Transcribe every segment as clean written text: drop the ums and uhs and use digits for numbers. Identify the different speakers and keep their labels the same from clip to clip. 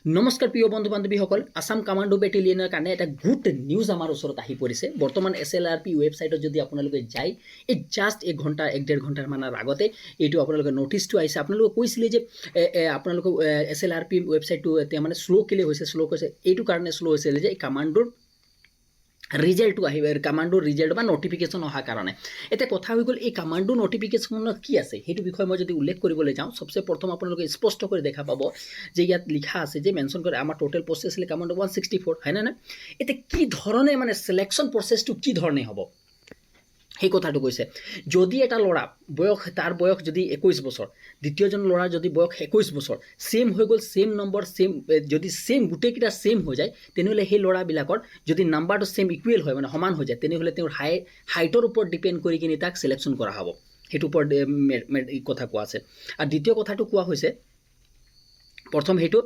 Speaker 1: নমস্কাৰ প্ৰিয় বন্ধু বান্ধৱীসকল, আসাম কামাণ্ডো বেটেলিয়নৰ কাৰণে এটা গুড নিউজ আমাৰ ওচৰত আহি পৰিছে। বৰ্তমান SLRP ৱেবছাইটত যদি আপোনালোকে যায়, এই জাষ্ট 1 ঘণ্টা 1.5 ঘণ্টাৰ মানৰ আগতে এইটো আপোনালোকে নটিচটো আহিছে। আপোনালোকে কৈছিলে যে আপোনালোকে SLRP ৱেবছাইটটো এতিয়া মানে শ্ল' কেলে হৈছে, এইটো কাৰণে শ্ল' হৈছিল যে এই কামাণ্ডোৰ ৰিজাল্টটো আহিব, কামাণ্ডোৰ ৰিজাল্ট বা নটিফিকেশ্যন অহাৰ কাৰণে। এতিয়া কথা হৈ গ'ল, এই কামাণ্ডো নটিফিকেশ্যনত কি আছে সেইটো বিষয়ে মই যদি উল্লেখ কৰিবলৈ যাওঁ, সবচে প্ৰথম আপোনালোকে স্পষ্ট কৰি দেখা পাব যে ইয়াত লিখা আছে যে মেনশ্যন কৰে আমাৰ টোটেল পোষ্ট আছিলে কামাণ্ডো 164, হয়নে নাই? এতিয়া কি ধৰণে মানে চিলেকশ্যন প্ৰচেছটো কি ধৰণে হ'ব সেই কথাটো কৈছে। যদি এটা ল'ৰা তাৰ বয়স যদি 21 বছৰ, দ্বিতীয়জন ল'ৰাৰ যদি বয়স 21 বছৰ, সেম হৈ গ'ল, সেম নম্বৰ, সেম যদি সেম গোটেইকেইটা সেম হৈ যায়, তেনেহ'লে সেই ল'ৰাবিলাকৰ যদি নাম্বাৰটো সেম ইকুৱেল হয়, মানে সমান হৈ যায়, তেনেহ'লে তেওঁৰ হাইটৰ ওপৰত ডিপেণ্ড কৰি কিনে তাক চিলেকশ্যন কৰা হ'ব। সেইটোৰ ওপৰত কথা কোৱা আছে। আৰু দ্বিতীয় কথাটো কোৱা হৈছে, প্ৰথম সেইটো,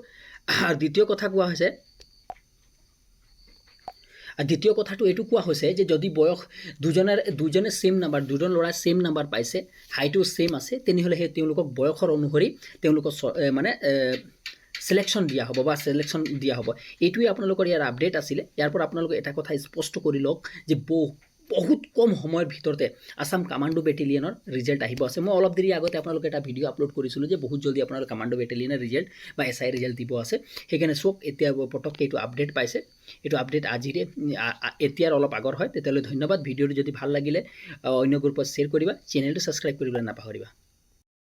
Speaker 1: আৰু দ্বিতীয় কথাটো এইটো কোৱা হৈছে যে যদি বয়স দুজনে সেম নাম্বাৰ, দুজন ল'ৰাই সেম নাম্বাৰ পাইছে, হাইটো সেম আছে, তেনেহ'লে সেই তেওঁলোকক বয়সৰ অনুসৰি তেওঁলোকক মানে চিলেকশ্যন দিয়া হ'ব বা চিলেকশ্যন দিয়া হ'ব। এইটোৱে আপোনালোকৰ ইয়াৰ আপডেট আছিলে। ইয়াৰ পৰা আপোনালোকে এটা কথা স্পষ্ট কৰি লওক যে বহুত কম সময়ৰ ভিতৰতে আসাম কামাণ্ডো বেটেলিয়নৰ ৰিজাল্ট আহিব আছে। মই অলপ দেৰি আগতে আপোনালোকে এটা ভিডিঅ' আপলোড কৰিছিলোঁ যে বহুত জলদি আপোনালোকে কামাণ্ডো বেটেলিয়নৰ ৰিজাল্ট বা SI ৰিজাল্ট দিব আছে। সেইকাৰণে চক এতিয়া পটককৈ এইটো আপডেট পাইছে। এইটো আপডেট আজিৰে এতিয়াৰ অলপ আগৰ হয়। তেতিয়াহ'লে ধন্যবাদ। ভিডিঅ'টো যদি ভাল লাগিলে অন্য গ্ৰুপত শ্বেয়াৰ কৰিবা, চেনেলটো ছাবস্ক্ৰাইব কৰিবলৈ নাপাহৰিবা।